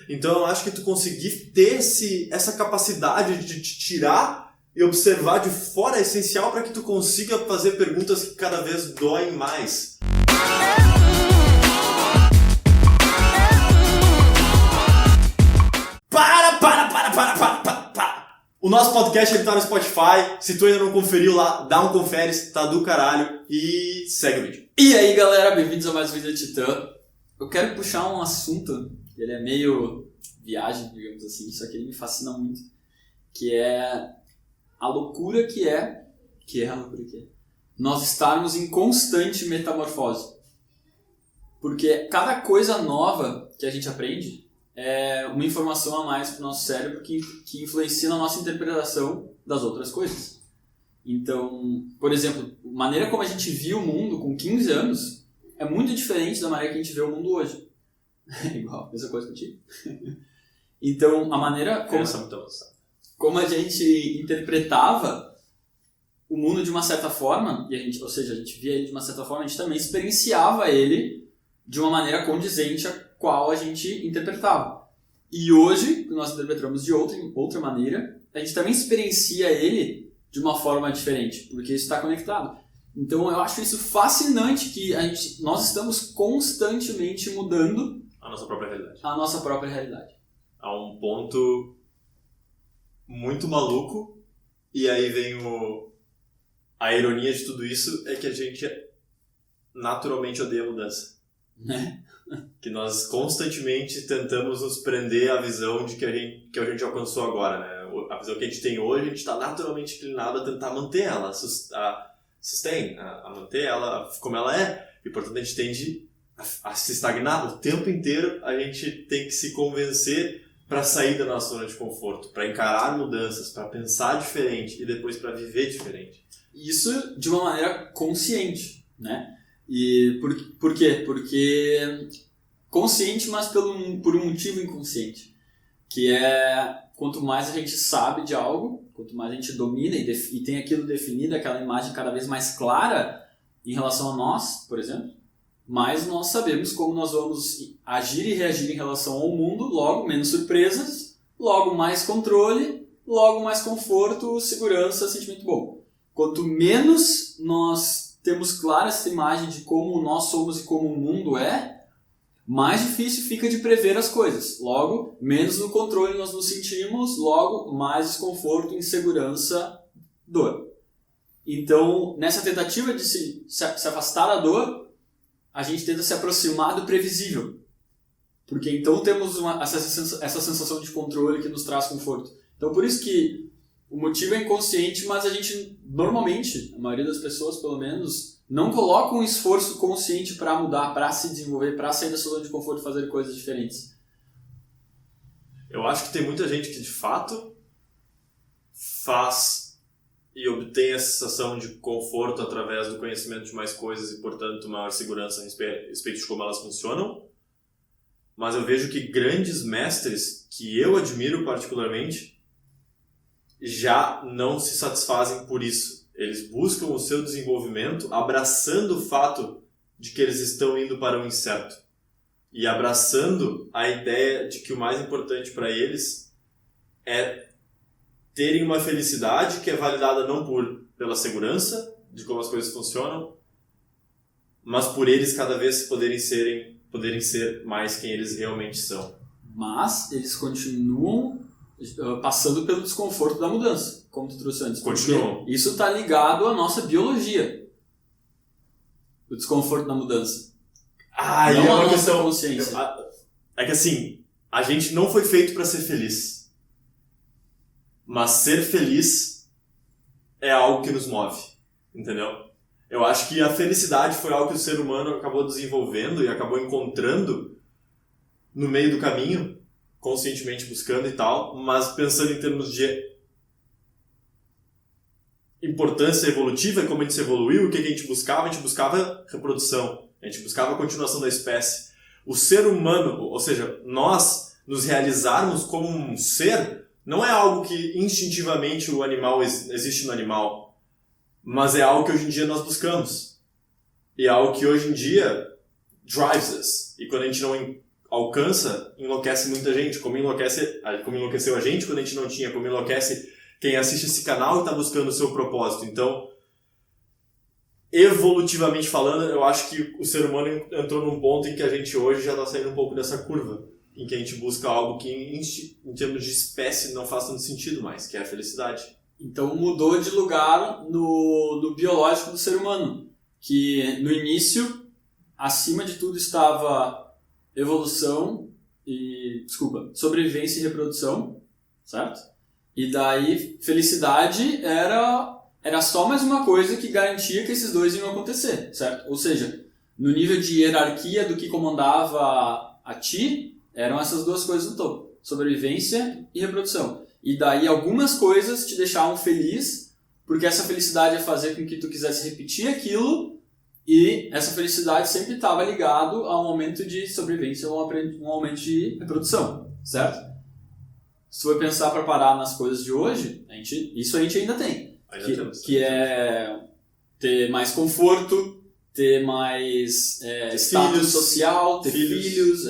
Então eu acho que tu conseguir ter essa capacidade de te tirar e observar de fora é essencial para que tu consiga fazer perguntas que cada vez doem mais. O nosso podcast tá no Spotify. Se tu ainda não conferiu lá, dá um confere, tá do caralho. E segue o vídeo. E aí galera, bem-vindos a mais um vídeo da Titã. Eu quero puxar um assunto, ele é meio viagem, digamos assim, só que ele me fascina muito. Que é a loucura que é nós estarmos em constante metamorfose. Porque cada coisa nova que a gente aprende é uma informação a mais para o nosso cérebro que influencia na nossa interpretação das outras coisas. Então, por exemplo, a maneira como a gente viu o mundo com 15 anos é muito diferente da maneira que a gente vê o mundo hoje. Igual, mesma coisa contigo. Então, a maneira como a gente interpretava o mundo de uma certa forma, a gente via ele de uma certa forma, a gente também experienciava ele de uma maneira condizente a qual a gente interpretava. E hoje, que nós interpretamos de outra maneira, a gente também experiencia ele de uma forma diferente, porque isso está conectado. Então eu acho isso fascinante que nós estamos constantemente mudando a nossa própria realidade. A um ponto muito maluco, e aí vem a ironia de tudo isso, é que a gente naturalmente odeia a mudança. Né? Que nós constantemente tentamos nos prender à visão de que a gente alcançou agora, né? A visão que a gente tem hoje, a gente está naturalmente inclinado a tentar manter ela, a manter ela como ela é, e portanto a gente tende a se estagnar o tempo inteiro. A gente tem que se convencer para sair da nossa zona de conforto, para encarar mudanças, para pensar diferente e depois para viver diferente. Isso de uma maneira consciente, né? E por quê? Porque consciente, mas por um motivo inconsciente. Que é, quanto mais a gente sabe de algo, quanto mais a gente domina e tem aquilo definido, aquela imagem cada vez mais clara em relação a nós, por exemplo, mais nós sabemos como nós vamos agir e reagir em relação ao mundo, logo menos surpresas, logo mais controle, logo mais conforto, segurança, sentimento bom. Quanto menos nós temos clara essa imagem de como nós somos e como o mundo é, mais difícil fica de prever as coisas. Logo, menos no controle nós nos sentimos, logo, mais desconforto, insegurança, dor. Então, nessa tentativa de se afastar da dor, a gente tenta se aproximar do previsível. Porque então temos essa sensação de controle que nos traz conforto. Então, por isso que o motivo é inconsciente, mas a gente, normalmente, a maioria das pessoas, pelo menos, não coloca um esforço consciente para mudar, para se desenvolver, para sair da sua zona de conforto e fazer coisas diferentes. Eu acho que tem muita gente que, de fato, faz e obtém a sensação de conforto através do conhecimento de mais coisas e, portanto, maior segurança a respeito de como elas funcionam. Mas eu vejo que grandes mestres, que eu admiro particularmente, já não se satisfazem por isso. Eles buscam o seu desenvolvimento abraçando o fato de que eles estão indo para o incerto e abraçando a ideia de que o mais importante para eles é terem uma felicidade que é validada não pela segurança de como as coisas funcionam, mas por eles cada vez poderem ser mais quem eles realmente são. Mas eles continuam passando pelo desconforto da mudança, como tu trouxe antes. Continuam. Isso está ligado à nossa biologia. O desconforto da mudança. E não é a uma nossa questão. consciência. É que assim, a gente não foi feito para ser feliz. Mas ser feliz é algo que nos move. Entendeu? Eu acho que a felicidade foi algo que o ser humano acabou desenvolvendo e acabou encontrando no meio do caminho, conscientemente buscando e tal, mas pensando em termos de importância evolutiva, como a gente se evoluiu, o que a gente buscava? A gente buscava reprodução, a gente buscava a continuação da espécie. O ser humano, ou seja, nós nos realizarmos como um ser, não é algo que instintivamente o animal existe no animal, mas é algo que hoje em dia nós buscamos. E é algo que hoje em dia drives us. E quando a gente não alcança, enlouquece muita gente, como enlouqueceu a gente quando a gente não tinha, como enlouquece quem assiste esse canal e está buscando o seu propósito. Então, evolutivamente falando, eu acho que o ser humano entrou num ponto em que a gente hoje já está saindo um pouco dessa curva, em que a gente busca algo que em termos de espécie não faz tanto sentido mais, que é a felicidade. Então mudou de lugar no biológico do ser humano, que no início, acima de tudo, estava sobrevivência e reprodução, certo? E daí felicidade era só mais uma coisa que garantia que esses dois iam acontecer, certo? Ou seja, no nível de hierarquia do que comandava a ti, eram essas duas coisas no topo, sobrevivência e reprodução. E daí algumas coisas te deixavam feliz, porque essa felicidade ia fazer com que tu quisesse repetir aquilo, e essa felicidade sempre estava ligado a um aumento de sobrevivência ou um aumento de reprodução, certo? Se tu for pensar para parar nas coisas de hoje, isso a gente ainda tem. Que é ter mais conforto, ter mais status social, ter filhos,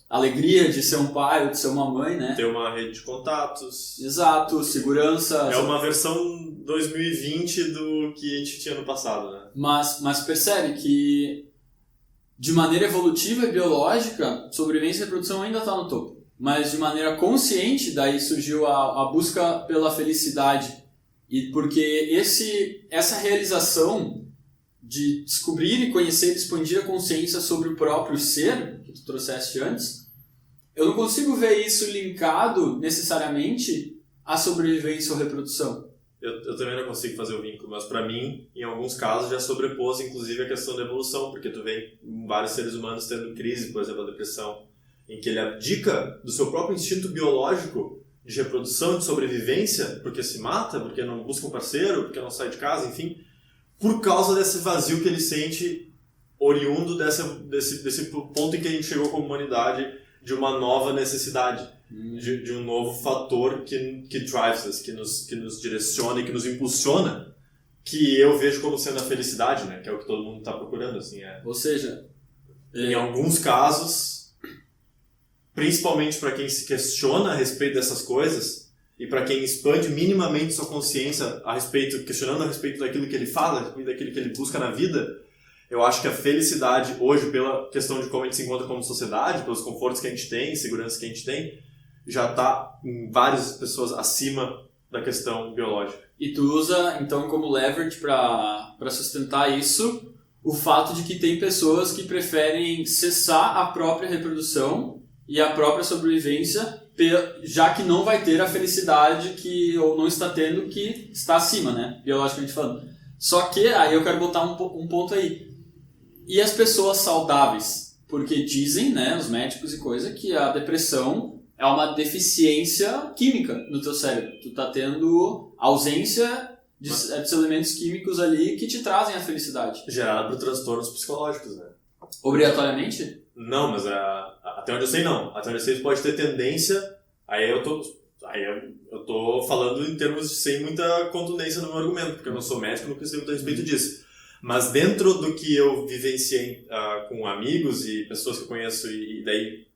alegria de ser um pai ou de ser uma mãe, né? Ter uma rede de contatos. Exato, segurança. É uma versão 2020 do que a gente tinha no passado, né? Mas percebe que de maneira evolutiva e biológica, sobrevivência e reprodução ainda está no topo. Mas de maneira consciente, daí surgiu a busca pela felicidade. E porque essa realização de descobrir e conhecer e expandir a consciência sobre o próprio ser, que tu trouxeste antes, eu não consigo ver isso linkado necessariamente à sobrevivência ou reprodução. Eu também não consigo fazer o vínculo, mas para mim, em alguns casos, já sobrepôs inclusive a questão da evolução, porque tu vê vários seres humanos tendo crise, por exemplo, a depressão, em que ele abdica do seu próprio instinto biológico de reprodução, de sobrevivência, porque se mata, porque não busca um parceiro, porque não sai de casa, enfim, por causa desse vazio que ele sente oriundo desse ponto em que a gente chegou como humanidade, de uma nova necessidade, de um novo fator que drives us, que nos direciona e que nos impulsiona, que eu vejo como sendo a felicidade, né? Que é o que todo mundo está procurando, assim. Ou seja, em alguns casos, principalmente para quem se questiona a respeito dessas coisas e para quem expande minimamente sua consciência questionando a respeito daquilo que ele fala, daquilo que ele busca na vida, eu acho que a felicidade hoje, pela questão de como a gente se encontra como sociedade, pelos confortos que a gente tem, segurança que a gente tem, já está em várias pessoas acima da questão biológica. E tu usa, então, como leverage para sustentar isso, o fato de que tem pessoas que preferem cessar a própria reprodução e a própria sobrevivência, já que não vai ter a felicidade ou não está tendo, que está acima, né? Biologicamente falando. Só que, aí eu quero botar um ponto aí. E as pessoas saudáveis? Porque dizem, né, os médicos e coisa, que a depressão é uma deficiência química no teu cérebro. Tu tá tendo ausência de elementos químicos ali que te trazem a felicidade. Gerada por transtornos psicológicos, né? Obrigatoriamente? Não, mas até onde eu sei não. Até onde eu sei pode ter tendência. Aí eu tô falando em termos sem muita contundência no meu argumento, porque eu não sou médico, não sei muito a respeito disso. Mas dentro do que eu vivenciei com amigos e pessoas que eu conheço e daí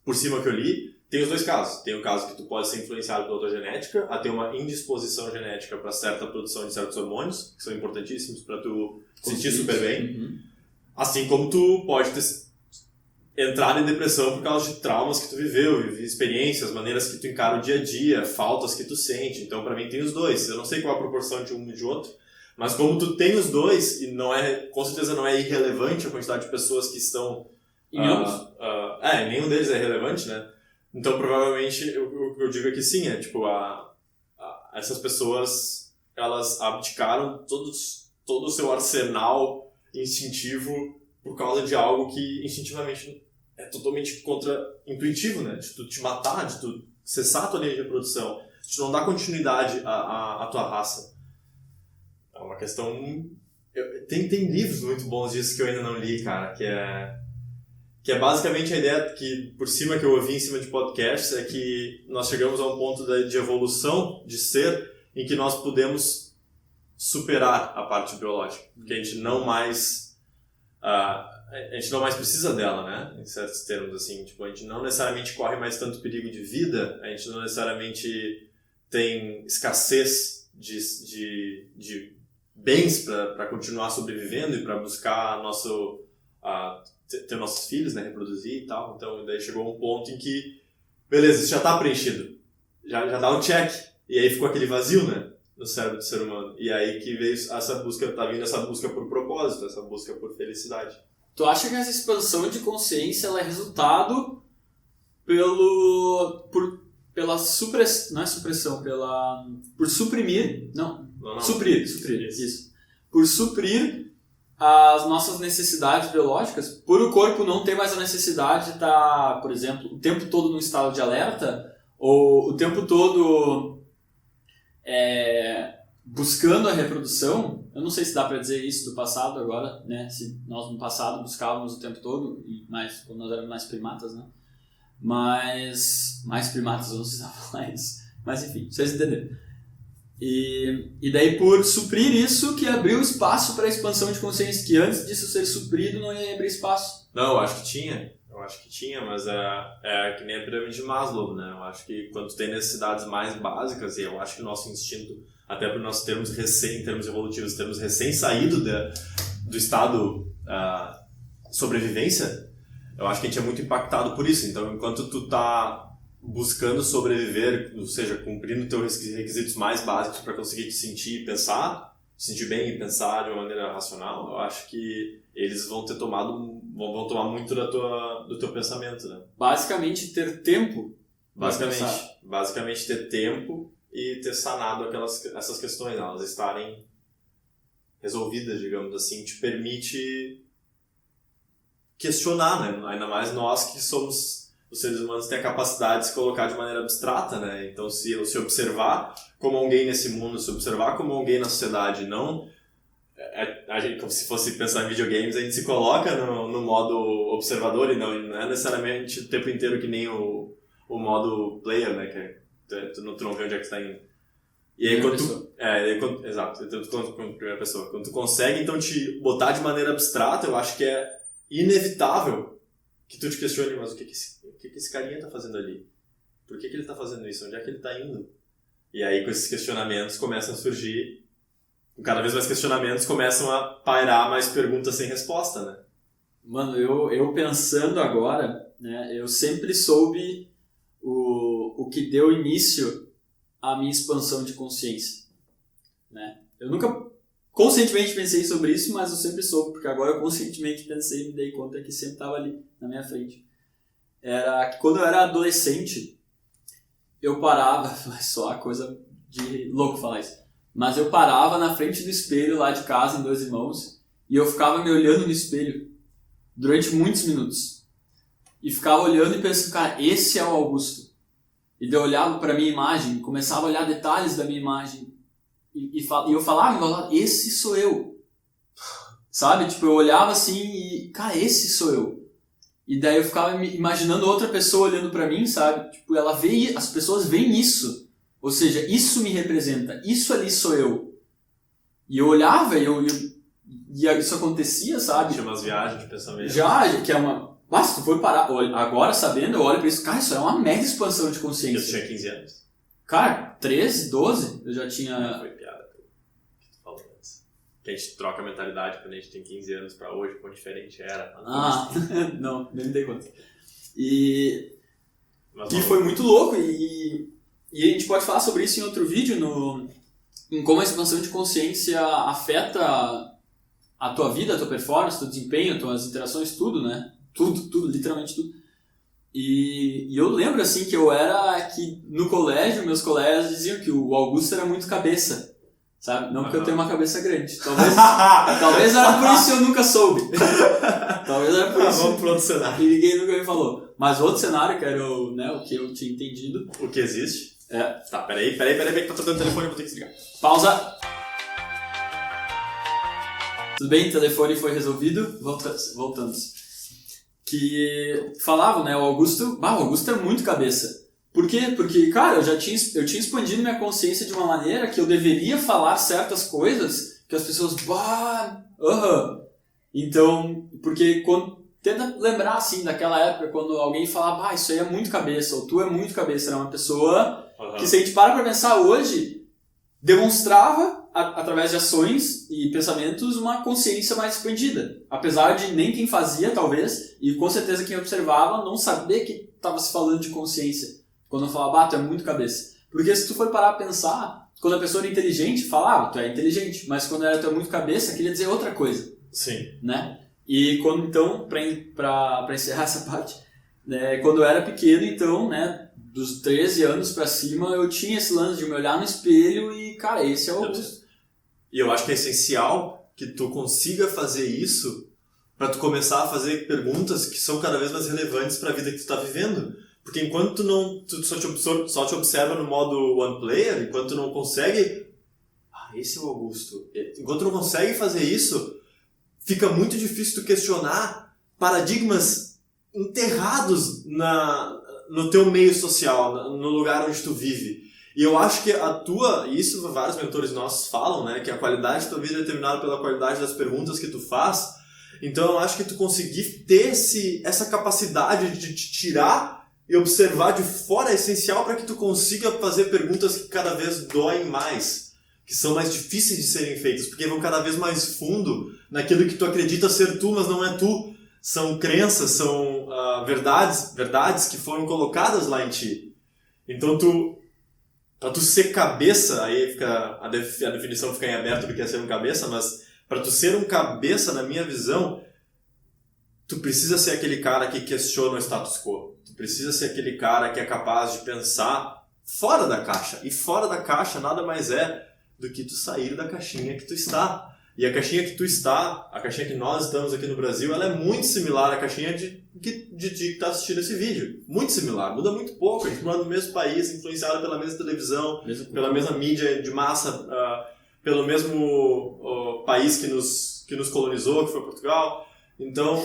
por cima que eu li, tem os dois casos. Tem o caso que tu pode ser influenciado pela tua genética, a ter uma indisposição genética para certa produção de certos hormônios, que são importantíssimos para tu se sentir super bem. Uhum. Assim como tu pode entrar em depressão por causa de traumas que tu viveu, experiências, maneiras que tu encara o dia a dia, faltas que tu sente. Então, para mim, tem os dois. Eu não sei qual a proporção de um e de outro, mas como tu tem os dois, e com certeza não é irrelevante a quantidade de pessoas que estão... nenhum deles é relevante, né? Então, provavelmente, o que eu digo é que sim, essas pessoas, elas abdicaram todo o seu arsenal instintivo por causa de algo que instintivamente é totalmente contra-intuitivo, né? De tu te matar, de tu cessar a tua linha de reprodução, de tu não dar continuidade à tua raça. É uma questão... Tem livros muito bons disso que eu ainda não li, cara, que é basicamente a ideia que, por cima que eu ouvi em cima de podcasts, é que nós chegamos a um ponto de evolução, de ser, em que nós podemos superar a parte biológica. Porque a gente não mais... a gente não mais precisa dela, né? Em certos termos, assim, tipo, a gente não necessariamente corre mais tanto perigo de vida, a gente não necessariamente tem escassez de bens para continuar sobrevivendo e para buscar ter nossos filhos, né? Reproduzir e tal. Então, daí chegou um ponto em que, beleza, isso já está preenchido, já dá um check, e aí ficou aquele vazio, né? No cérebro do ser humano. E aí que veio essa busca, tá vindo essa busca por propósito, essa busca por felicidade. Tu acha que essa expansão de consciência ela é resultado pela supressão, não é supressão, por suprimir, não. Suprir, isso. Por suprir as nossas necessidades biológicas, por o corpo não ter mais a necessidade de estar, por exemplo, o tempo todo no estado de alerta, ou o tempo todo buscando a reprodução. Eu não sei se dá para dizer isso do passado agora, né? Se nós no passado buscávamos o tempo todo, e mais quando nós éramos mais primatas, né? Mas mais primatas, eu não sei se dá pra falar isso. Mas enfim, vocês entenderam. E daí por suprir isso que abriu espaço para a expansão de consciência, que antes disso ser suprido não ia abrir espaço. Não, eu acho que tinha, mas é que nem a pirâmide de Maslow, né? Eu acho que quando tu tem necessidades mais básicas, e eu acho que o nosso instinto, até por nós termos em termos evolutivos, termos recém-saído do estado sobrevivência, eu acho que a gente é muito impactado por isso. Então, enquanto tu tá buscando sobreviver, ou seja, cumprindo teus requisitos mais básicos para conseguir te sentir sentir bem e pensar de uma maneira racional, eu acho que eles vão tomar muito do teu pensamento, né? Basicamente ter tempo. Basicamente ter tempo e ter sanado essas questões, elas estarem resolvidas, digamos assim, te permite questionar, né? Ainda mais nós que somos os seres humanos, têm a capacidade de se colocar de maneira abstrata, né? Então, se observar como alguém nesse mundo, se observar como alguém na sociedade, não a gente, como se fosse pensar em videogames, a gente se coloca no modo observador e não é necessariamente o tempo inteiro que nem o modo player, né? Que tu não vê onde é que tu tá indo. E aí exato, quando primeira pessoa. Quando tu consegue, então, te botar de maneira abstrata, eu acho que é inevitável que tu te questione, mas o que esse carinha tá fazendo ali? Por que ele tá fazendo isso? Onde é que ele tá indo? E aí, com esses questionamentos, começam a surgir, cada vez mais questionamentos, começam a pairar mais perguntas sem resposta, né? Mano, eu pensando agora, né, eu sempre soube o que deu início à minha expansão de consciência, né? Eu nunca conscientemente pensei sobre isso, mas eu sempre soube, porque agora eu conscientemente pensei e me dei conta que sempre estava ali, na minha frente. Era que quando eu era adolescente, eu parava, só a coisa de louco falar isso, mas eu parava na frente do espelho lá de casa, em Dois Irmãos, e eu ficava me olhando no espelho durante muitos minutos. E ficava olhando e pensando, cara, esse é o Augusto. E daí eu olhava para minha imagem, começava a olhar detalhes da minha imagem, e eu falava, esse sou eu. Sabe? Tipo, eu olhava assim e, cara, esse sou eu. E daí eu ficava imaginando outra pessoa olhando pra mim, sabe? Tipo, as pessoas veem isso. Ou seja, isso me representa, isso ali sou eu. E eu olhava e isso acontecia, sabe? Tinha umas viagens de pensamento. Já, que é uma... Mas se tu for parar, agora sabendo, eu olho pra isso, cara, isso é uma mega expansão de consciência. Eu tinha 15 anos. Cara, 13, 12, eu já tinha... Foi piada que tu falou antes. Que a gente troca a mentalidade quando a gente tem 15 anos pra hoje, quão diferente era. Não, nem me dei conta. E foi muito louco, e a gente pode falar sobre isso em outro vídeo, em como a expansão de consciência afeta a tua vida, a tua performance, teu desempenho, as tuas interações, tudo, né? Tudo, literalmente tudo. E eu lembro, assim, que que no colégio, meus colegas diziam que o Augusto era muito cabeça, sabe? Não porque eu tenho uma cabeça grande. Talvez era por isso que eu nunca soube. Talvez era por isso. Vamos pro outro cenário. E ninguém nunca me falou. Mas outro cenário, que era o que eu tinha entendido. O que existe? Tá, peraí, que tá tocando o telefone, eu vou ter que desligar. Pausa. Tudo bem, o telefone foi resolvido. Voltamos. Que falavam, né, o Augusto é muito cabeça. Por quê? Porque, cara, eu tinha expandido minha consciência de uma maneira que eu deveria falar certas coisas que as pessoas, Então, porque tenta lembrar, assim, daquela época, quando alguém falava, isso aí é muito cabeça, ou tu é muito cabeça, era uma pessoa que, se a gente para pensar hoje, demonstrava, através de ações e pensamentos, uma consciência mais expandida. Apesar de nem quem fazia, talvez, e com certeza quem observava, não saber que estava se falando de consciência. Quando eu falava, tu é muito cabeça. Porque se tu for parar a pensar, quando a pessoa era inteligente, falava, tu é inteligente. Mas quando era tu é muito cabeça, queria dizer outra coisa. Sim. Né? E quando, então, para encerrar essa parte, né, quando eu era pequeno, então, né, dos 13 anos pra cima, eu tinha esse lance de me olhar no espelho e, cara, esse é o Augusto. E eu acho que é essencial que tu consiga fazer isso para tu começar a fazer perguntas que são cada vez mais relevantes para a vida que tu tá vivendo. Porque enquanto tu só te observa no modo one player, enquanto tu não consegue... esse é o Augusto. Enquanto tu não consegue fazer isso, fica muito difícil tu questionar paradigmas enterrados no teu meio social, no lugar onde tu vive. E eu acho que e isso vários mentores nossos falam, né, que a qualidade da tua vida é determinada pela qualidade das perguntas que tu faz. Então eu acho que tu conseguir ter essa capacidade de te tirar e observar de fora é essencial para que tu consiga fazer perguntas que cada vez doem mais, que são mais difíceis de serem feitas, porque vão cada vez mais fundo naquilo que tu acredita ser tu, mas não é tu. São crenças, são verdades que foram colocadas lá em ti. Então para tu ser cabeça, aí fica a definição fica em aberto do que é ser um cabeça, mas para tu ser um cabeça, na minha visão, tu precisa ser aquele cara que questiona o status quo. Tu precisa ser aquele cara que é capaz de pensar fora da caixa. E fora da caixa nada mais é do que tu sair da caixinha que tu está. E a caixinha que tu está, a caixinha que nós estamos aqui no Brasil, ela é muito similar à caixinha de que está assistindo esse vídeo. Muito similar, muda muito pouco. A gente mora no mesmo país, influenciado pela mesma televisão, pela mesma mídia de massa, pelo mesmo país que nos colonizou, que foi Portugal. Então,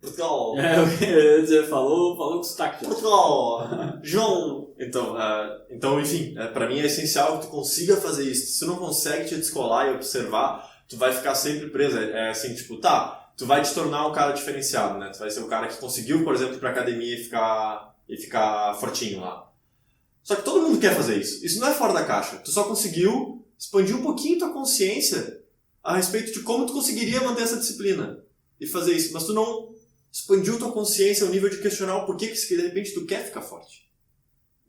Portugal. Eu ia dizer, falou com sotaque. Portugal, João. Então, enfim, para mim é essencial que tu consiga fazer isso. Se tu não consegue te descolar e observar, tu vai ficar sempre preso. É assim, tipo, tu vai te tornar um cara diferenciado, né? Tu vai ser o cara que conseguiu, por exemplo, ir pra academia e ficar fortinho lá. Só que todo mundo quer fazer isso. Isso não é fora da caixa. Tu só conseguiu expandir um pouquinho tua consciência a respeito de como tu conseguiria manter essa disciplina e fazer isso. Mas tu não expandiu tua consciência ao nível de questionar o porquê que de repente tu quer ficar forte.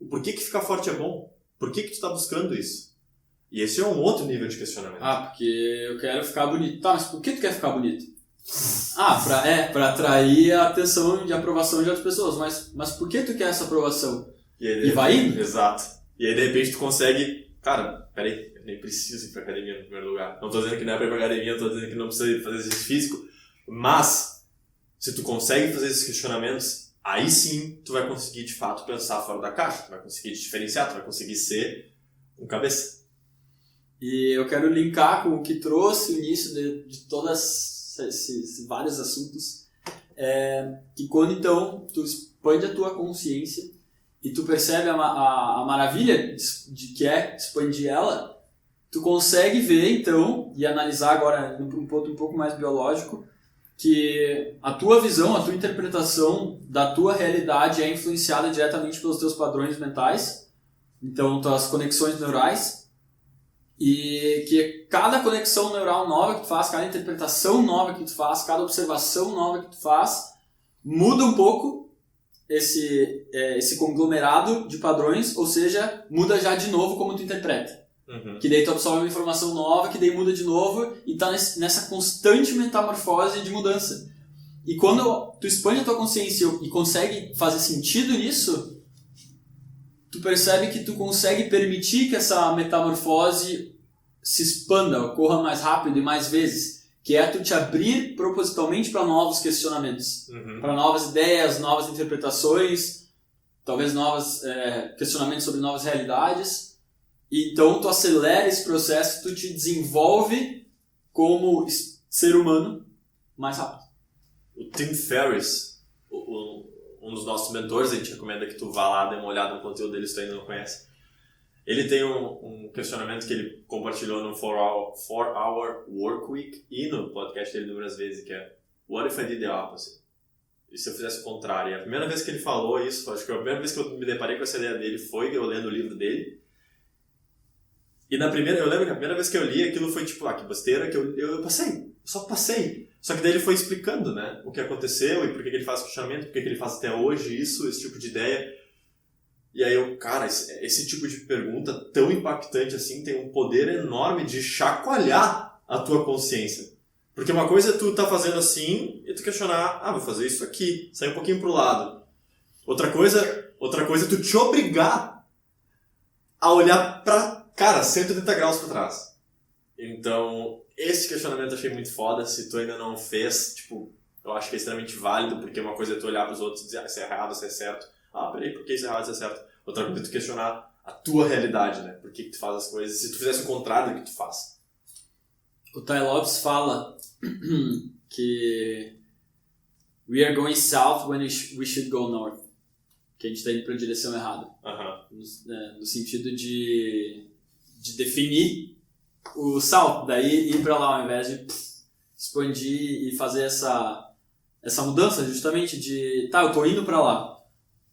O porquê que ficar forte é bom. Por que tu tá buscando isso? E esse é um outro nível de questionamento. Porque eu quero ficar bonito. Tá, mas por que tu quer ficar bonito? Pra atrair a atenção e a aprovação de outras pessoas. Mas por que tu quer essa aprovação? E vai indo? Exato. E aí de repente tu consegue... Cara, peraí, eu nem preciso ir pra academia no primeiro lugar. Não tô dizendo que não é pra ir pra academia, não tô dizendo que não precisa fazer exercício físico. Mas, se tu consegue fazer esses questionamentos, aí sim tu vai conseguir de fato pensar fora da caixa. Tu vai conseguir te diferenciar, tu vai conseguir ser um cabeça. E eu quero linkar com o que trouxe o início de todos esses vários assuntos, que quando então tu expande a tua consciência e tu percebe a maravilha de que é expandir ela, tu consegue ver então, e analisar agora num ponto um pouco mais biológico, que a tua visão, a tua interpretação da tua realidade é influenciada diretamente pelos teus padrões mentais, então tuas conexões neurais, e que cada conexão neural nova que tu faz, cada interpretação nova que tu faz, cada observação nova que tu faz, muda um pouco esse conglomerado de padrões, ou seja, muda já de novo como tu interpreta. Uhum. Que daí tu absorve uma informação nova, que daí muda de novo e tá nessa constante metamorfose de mudança. E quando tu expande a tua consciência e consegue fazer sentido nisso, tu percebe que tu consegue permitir que essa metamorfose se expanda, ocorra mais rápido e mais vezes, que é tu te abrir propositalmente para novos questionamentos, para novas ideias, novas interpretações, talvez novos questionamentos sobre novas realidades. E então tu acelera esse processo, tu te desenvolve como ser humano mais rápido. O Tim Ferriss, um dos nossos mentores, a gente recomenda que tu vá lá, dê uma olhada no conteúdo dele se tu ainda não conhece. Ele tem um questionamento que ele compartilhou no 4-Hour Workweek e no podcast dele inúmeras vezes, que é What if I did the opposite? E se eu fizesse o contrário? E a primeira vez que ele falou isso, acho que a primeira vez que eu me deparei com essa ideia dele foi eu lendo o livro dele. E eu lembro que a primeira vez que eu li aquilo foi tipo, que besteira, que eu só passei. Só que daí ele foi explicando, né, o que aconteceu e por que ele faz questionamento, por que ele faz até hoje isso, esse tipo de ideia. E aí cara, esse tipo de pergunta tão impactante assim tem um poder enorme de chacoalhar a tua consciência. Porque uma coisa é tu tá fazendo assim e tu questionar, vou fazer isso aqui, sair um pouquinho pro lado. Outra coisa é tu te obrigar a olhar pra, 180 graus pra trás. Então, esse questionamento eu achei muito foda. Se tu ainda não fez, eu acho que é extremamente válido, porque uma coisa é tu olhar pros outros e dizer, isso é errado, isso é certo. Peraí, por que isso é errado, isso é certo? Outra coisa é tu questionar a tua realidade, né? Por que tu faz as coisas, se tu fizesse o contrário do que tu faz. O Ty Lopes fala que we are going south when we should go north. Que a gente está indo para a direção errada. No sentido de definir o south, daí ir para lá ao invés de expandir e fazer essa mudança justamente de, eu tô indo para lá.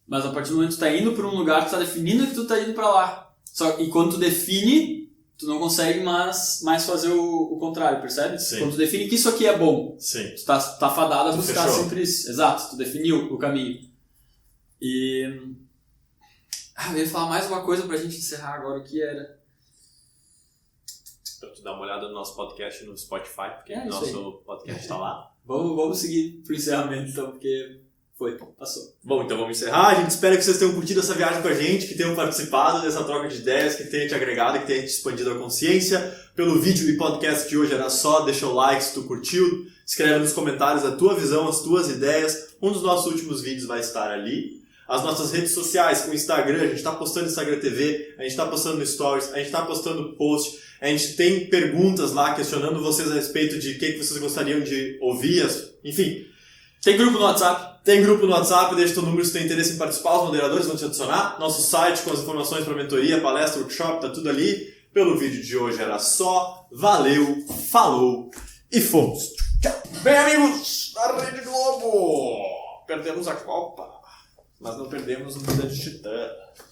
Mas a partir do momento que tu tá indo para um lugar, tu tá definindo que tu tá indo para lá. E quando tu define, tu não consegue mais fazer o contrário, percebe? Sim. Quando tu define que isso aqui é bom, sim, tu tá fadado a buscar fechou. sempre isso. Exato, tu definiu o caminho. E... eu ia falar mais uma coisa pra gente encerrar agora, o que era? Pra tu dar uma olhada no nosso podcast no Spotify, porque o isso nosso podcast tá lá. Vamos seguir pro encerramento então, porque passou. Bom, então vamos encerrar. A gente espera que vocês tenham curtido essa viagem com a gente, que tenham participado dessa troca de ideias, que tenha te agregado, que tenha te expandido a consciência. Pelo vídeo e podcast de hoje era só. Deixa o like se tu curtiu. Escreve nos comentários a tua visão, as tuas ideias. Um dos nossos últimos vídeos vai estar ali. As nossas redes sociais, com o Instagram, a gente está postando no Instagram TV, a gente está postando no Stories, a gente está postando post, a gente tem perguntas lá questionando vocês a respeito de o que vocês gostariam de ouvir, enfim. Tem grupo no WhatsApp? Tem grupo no WhatsApp, deixa teu número se tem interesse em participar, os moderadores vão te adicionar. Nosso site com as informações para mentoria, palestra, workshop, tá tudo ali. Pelo vídeo de hoje era só. Valeu, falou e fomos. Tchau. Bem, amigos da Rede Globo, perdemos a Copa, mas não perdemos o Vida de Titã.